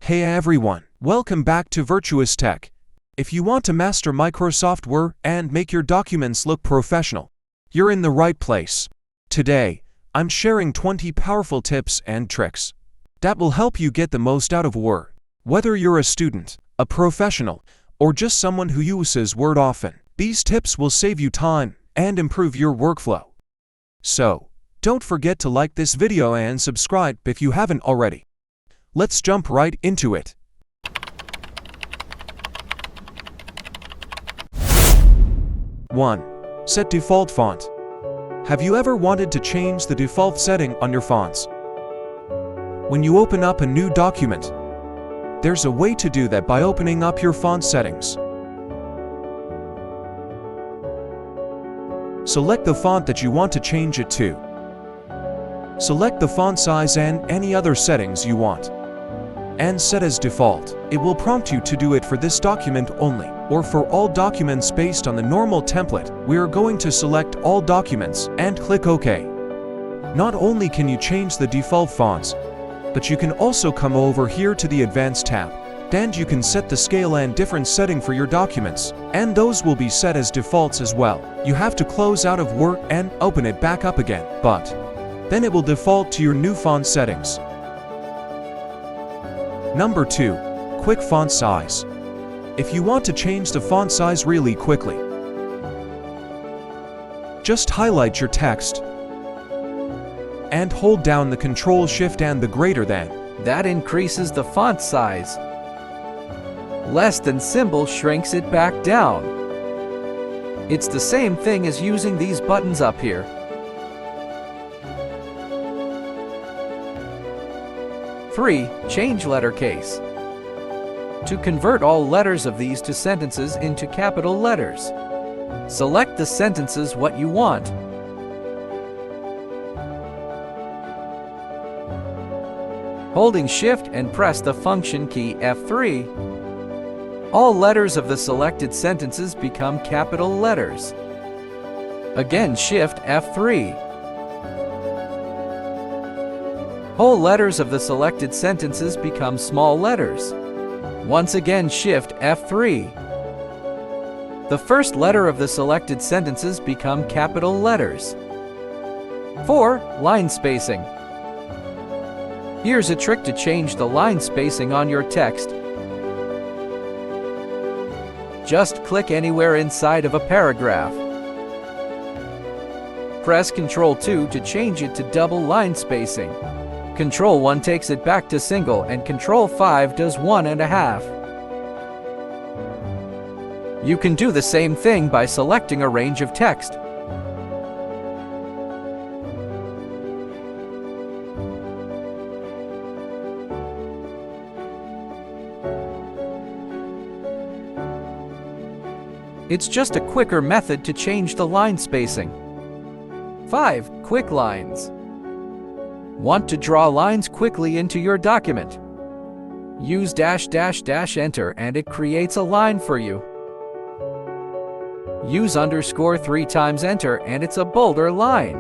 Hey everyone, welcome back to Virtuous Tech. If you want to master Microsoft Word and make your documents look professional, you're in the right place. Today, I'm sharing 20 powerful tips and tricks that will help you get the most out of Word. Whether you're a student, a professional, or just someone who uses Word often, these tips will save you time and improve your workflow. So, don't forget to like this video and subscribe if you haven't already. Let's jump right into it. 1. Set default font. Have you ever wanted to change the default setting on your fonts? When you open up a new document, there's a way to do that by opening up your font settings. Select the font that you want to change it to. Select the font size and any other settings you want, and set as default. It will prompt you to do it for this document only, or for all documents based on the normal template. We are going to select all documents and click OK. Not only can you change the default fonts, but you can also come over here to the Advanced tab, and you can set the scale and different setting for your documents, and those will be set as defaults as well. You have to close out of Word and open it back up again, but then it will default to your new font settings. Number 2. Quick font size. If you want to change the font size really quickly, just highlight your text and hold down the Control Shift and the greater than. That increases the font size. Less than symbol shrinks it back down. It's the same thing as using these buttons up here. 3. Change letter case. To convert all letters of these to sentences into capital letters, select the sentences what you want. Holding Shift and press the function key F3, all letters of the selected sentences become capital letters. Again, Shift F3. Whole letters of the selected sentences become small letters. Once again, Shift F3. The first letter of the selected sentences become capital letters. 4. Line spacing. Here's a trick to change the line spacing on your text. Just click anywhere inside of a paragraph. Press Ctrl 2 to change it to double line spacing. Ctrl 1 takes it back to single, and Ctrl 5 does 1.5. You can do the same thing by selecting a range of text. It's just a quicker method to change the line spacing. 5. Quick lines. Want to draw lines quickly into your document? Use --enter and it creates a line for you. Use _ 3 times enter and it's a bolder line.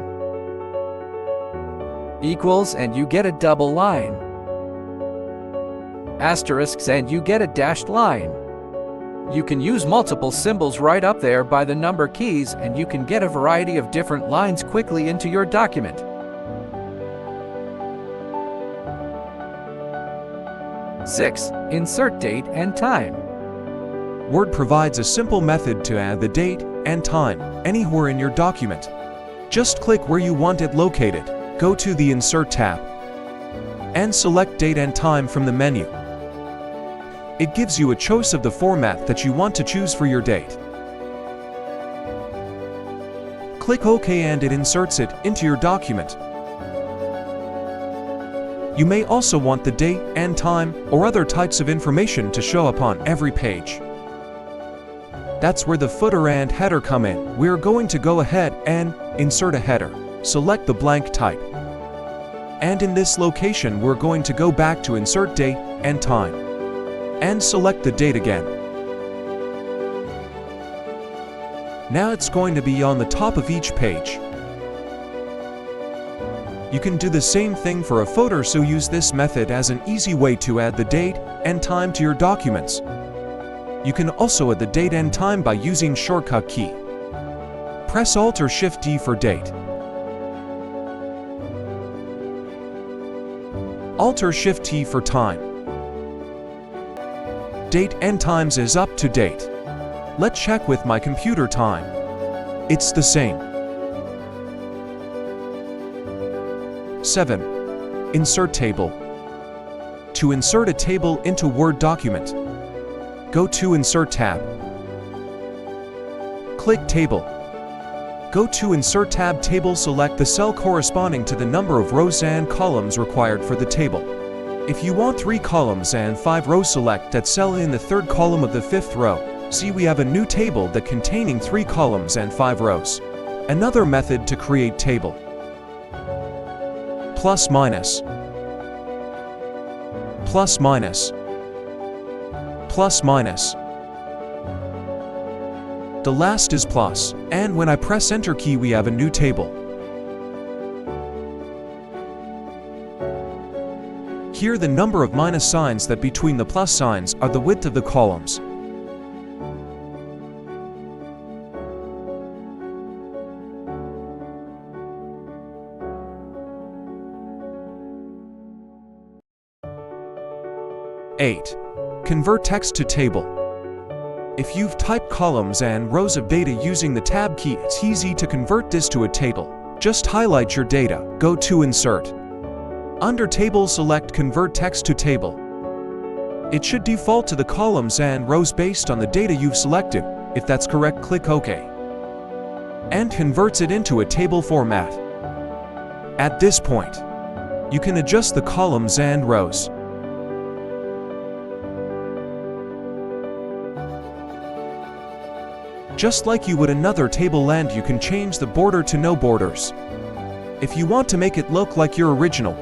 Equals and you get a double line. Asterisks and you get a dashed line. You can use multiple symbols right up there by the number keys, and you can get a variety of different lines quickly into your document. 6. Insert date and time. Word provides a simple method to add the date and time anywhere in your document. Just click where you want it located, go to the Insert tab, and select Date and Time from the menu. It gives you a choice of the format that you want to choose for your date. Click OK and it inserts it into your document. You may also want the date and time or other types of information to show up on every page. That's where the footer and header come in. We're going to go ahead and insert a header. Select the blank type. And in this location, we're going to go back to Insert Date and Time, and select the date again. Now it's going to be on the top of each page. You can do the same thing for a photo, so use this method as an easy way to add the date and time to your documents. You can also add the date and time by using shortcut key. Press Alt or Shift D for date. Alt or Shift T for time. Date and times is up to date. Let's check with my computer time. It's the same. 7. Insert table. To insert a table into Word document, go to Insert tab. Click Table. Go to Insert tab Table, select the cell corresponding to the number of rows and columns required for the table. If you want 3 columns and 5 rows, select that cell in the 3rd column of the 5th row. See, we have a new table that containing 3 columns and 5 rows. Another method to create table. Plus minus. Plus minus. Plus minus. The last is plus, and when I press Enter key we have a new table. Here the number of minus signs that between the plus signs are the width of the columns. Eight. Convert text to table. If you've typed columns and rows of data using the tab key, it's easy to convert this to a table. Just highlight your data, go to Insert. Under Table, select Convert Text to Table. It should default to the columns and rows based on the data you've selected. If that's correct, click OK. And converts it into a table format. At this point, you can adjust the columns and rows. Just like you would another table, and you can change the border to no borders if you want to make it look like your original.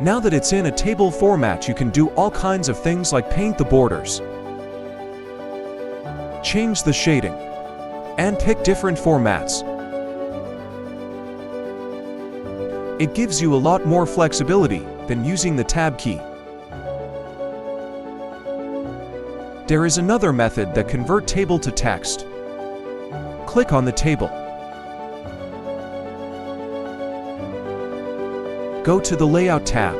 Now that it's in a table format, you can do all kinds of things like paint the borders, change the shading, and pick different formats. It gives you a lot more flexibility than using the tab key. There is another method that convert table to text. Click on the table. Go to the Layout tab.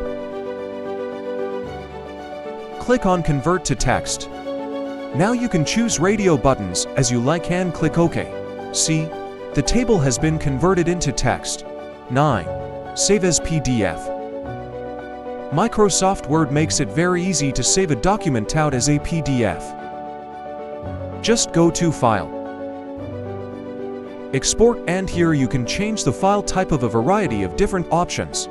Click on Convert to Text. Now you can choose radio buttons as you like and click OK. See, the table has been converted into text. 9. Save as PDF. Microsoft Word makes it very easy to save a document out as a PDF. Just go to File, Export, and here you can change the file type of a variety of different options.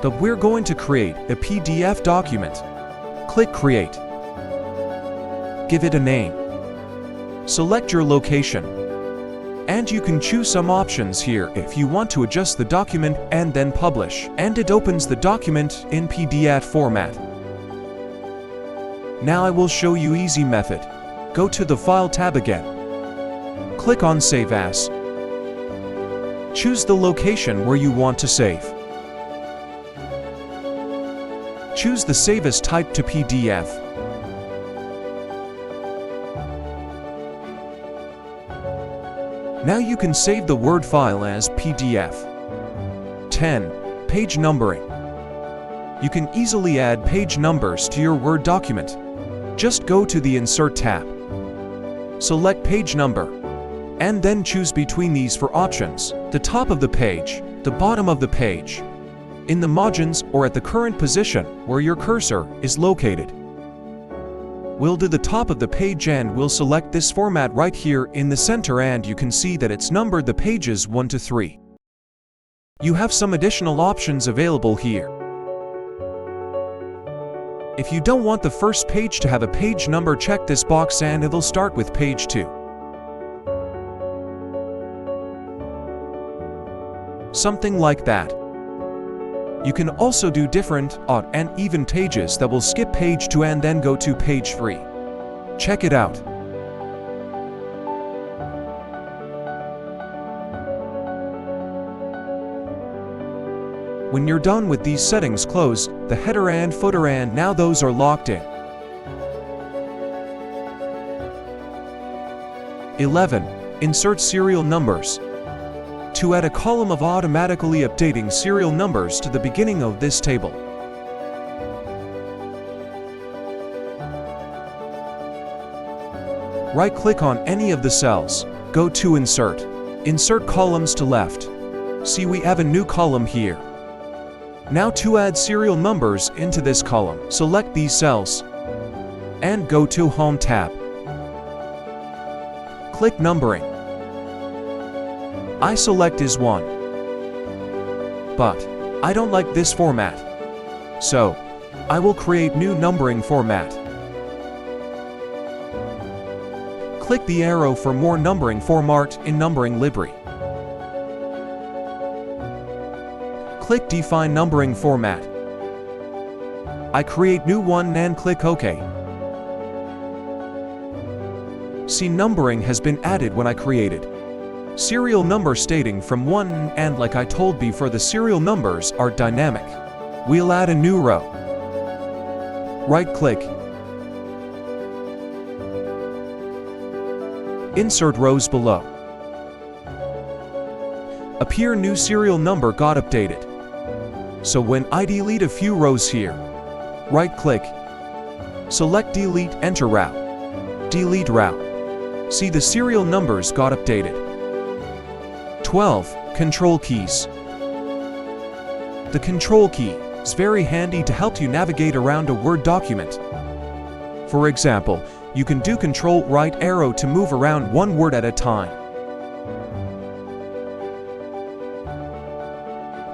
But we're going to create a PDF document. Click Create. Give it a name. Select your location. And you can choose some options here if you want to adjust the document and then publish, and it opens the document in PDF format. Now I will show you easy method. Go to the File tab again. Click on Save As. Choose the location where you want to save. Choose the Save As type to PDF. Now you can save the Word file as PDF. 10. Page numbering. You can easily add page numbers to your Word document. Just go to the Insert tab. Select page number, and then choose between these for options: the top of the page, the bottom of the page, in the margins, or at the current position where your cursor is located. We'll do the top of the page and we'll select this format right here in the center, and you can see that it's numbered the pages 1 to 3. You have some additional options available here. If you don't want the first page to have a page number, check this box and it'll start with page 2. Something like that. You can also do different, odd, and even pages that will skip page 2 and then go to page 3. Check it out. When you're done with these settings, close the header and footer, and now those are locked in. 11. Insert serial numbers. To add a column of automatically updating serial numbers to the beginning of this table, right-click on any of the cells, go to Insert. Insert columns to left. See, we have a new column here. Now to add serial numbers into this column, select these cells and go to Home tab. Click Numbering. I select is 1. But I don't like this format, so I will create new numbering format. Click the arrow for more numbering format in Numbering Library. Click Define Numbering Format. I create new one and click OK. See, numbering has been added when I created serial number stating from 1, and like I told before, the serial numbers are dynamic. We'll add a new row. Right-click. Insert rows below. Appear new serial number got updated. So when I delete a few rows here, right-click, select Delete, enter row. Delete row. See, the serial numbers got updated. 12. Control keys. The control key is very handy to help you navigate around a Word document. For example, you can do Control right arrow to move around one word at a time.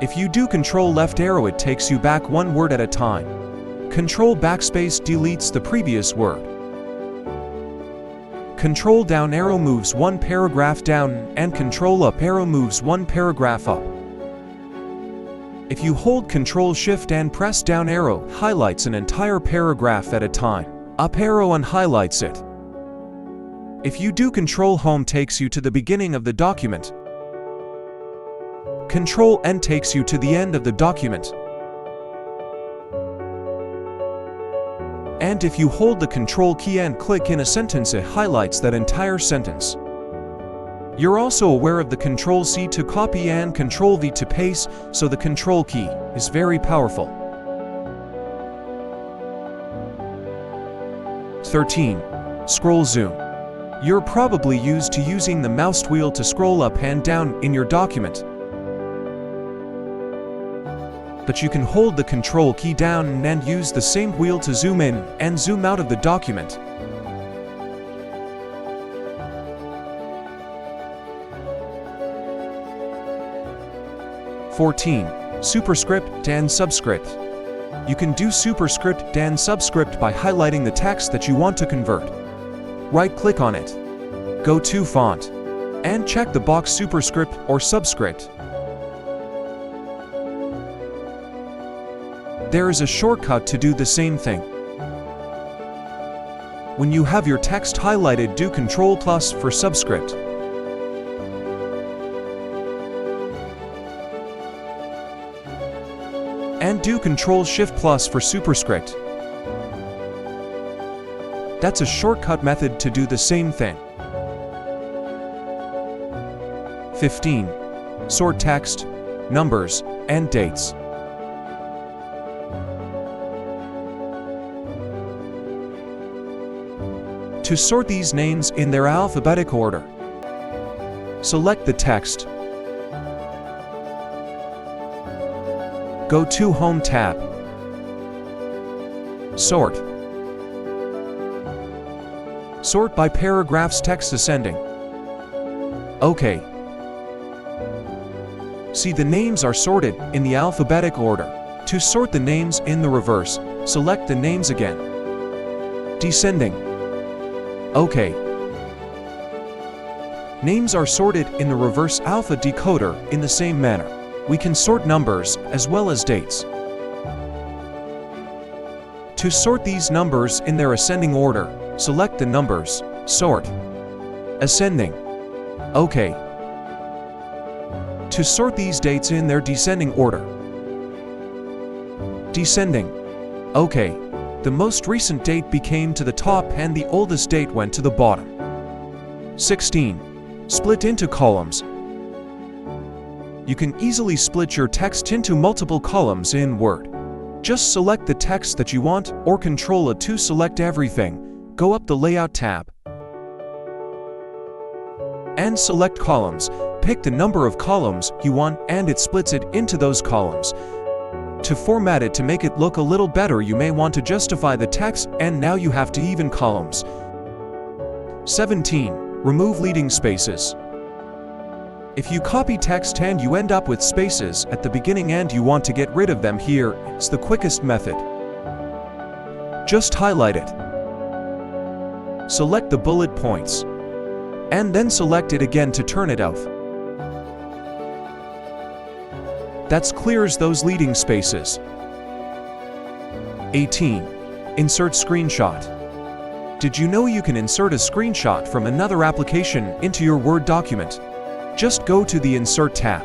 If you do Control left arrow, it takes you back one word at a time. Control backspace deletes the previous word. Control down arrow moves one paragraph down, and Control up arrow moves one paragraph up. If you hold Control Shift and press down arrow, highlights an entire paragraph at a time. Up arrow unhighlights it. If you do Control Home, takes you to the beginning of the document. Control End takes you to the end of the document. And if you hold the Control key and click in a sentence, it highlights that entire sentence. You're also aware of the Control C to copy and Control V to paste, so the Control key is very powerful. 13. Scroll zoom. You're probably used to using the mouse wheel to scroll up and down in your document. But you can hold the Control key down and use the same wheel to zoom in and zoom out of the document. Superscript and subscript. You can do superscript and subscript by highlighting the text that you want to convert. Right-click on it. Go to Font and check the box Superscript or Subscript. There is a shortcut to do the same thing. When you have your text highlighted, do Ctrl+ for Subscript. And do Ctrl+Shift+ for Superscript. That's a shortcut method to do the same thing. 15. Sort text, numbers, and dates. To sort these names in their alphabetic order, select the text. Go to Home tab. Sort. Sort by paragraphs, text ascending. OK. See, the names are sorted in the alphabetic order. To sort the names in the reverse, select the names again. Descending. OK. Names are sorted in the reverse alpha decoder in the same manner. We can sort numbers as well as dates. To sort these numbers in their ascending order, select the numbers, sort. Ascending. OK. To sort these dates in their descending order, Descending. Okay. The most recent date became to the top and the oldest date went to the bottom. 16. Split into columns. You can easily split your text into multiple columns in Word. Just select the text that you want or Ctrl+A to select everything. Go up the Layout tab and select Columns. Pick the number of columns you want and it splits it into those columns. To format it to make it look a little better, you may want to justify the text, and now you have to even columns. 17. Remove leading spaces. If you copy text and you end up with spaces at the beginning and you want to get rid of them, here is the quickest method. Just highlight it. Select the bullet points. And then select it again to turn it off. That clears those leading spaces. 18. Insert screenshot. Did you know you can insert a screenshot from another application into your Word document? Just go to the Insert tab.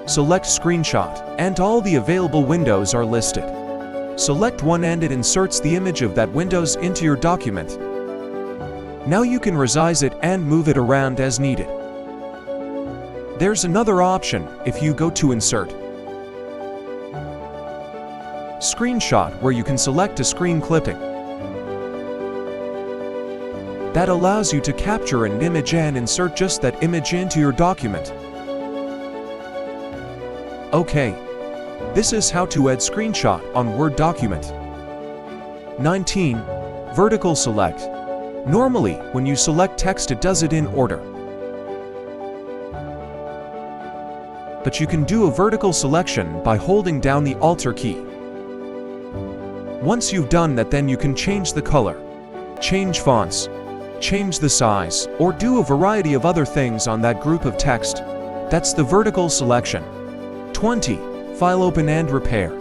Select Screenshot, and all the available windows are listed. Select one and it inserts the image of that windows into your document. Now you can resize it and move it around as needed. There's another option if you go to Insert, Screenshot, where you can select a screen clipping. That allows you to capture an image and insert just that image into your document. Okay, this is how to add screenshot on Word document. 19. Vertical select. Normally, when you select text, it does it in order. But you can do a vertical selection by holding down the Alt key. Once you've done that, then you can change the color, change fonts, change the size, or do a variety of other things on that group of text. That's the vertical selection. 20. File open and repair.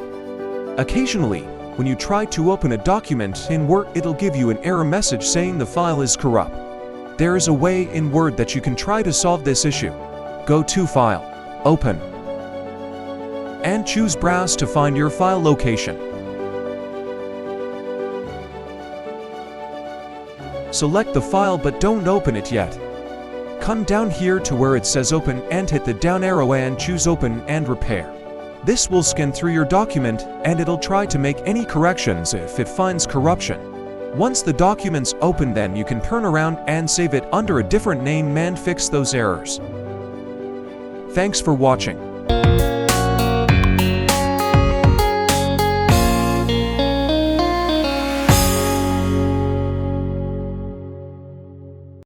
Occasionally, when you try to open a document in Word, it'll give you an error message saying the file is corrupt. There is a way in Word that you can try to solve this issue. Go to File, Open, and choose Browse to find your file location. Select the file but don't open it yet. Come down here to where it says Open and hit the down arrow and choose Open and Repair. This will scan through your document and it'll try to make any corrections if it finds corruption. Once the document's open, then you can turn around and save it under a different name and fix those errors. Thanks for watching.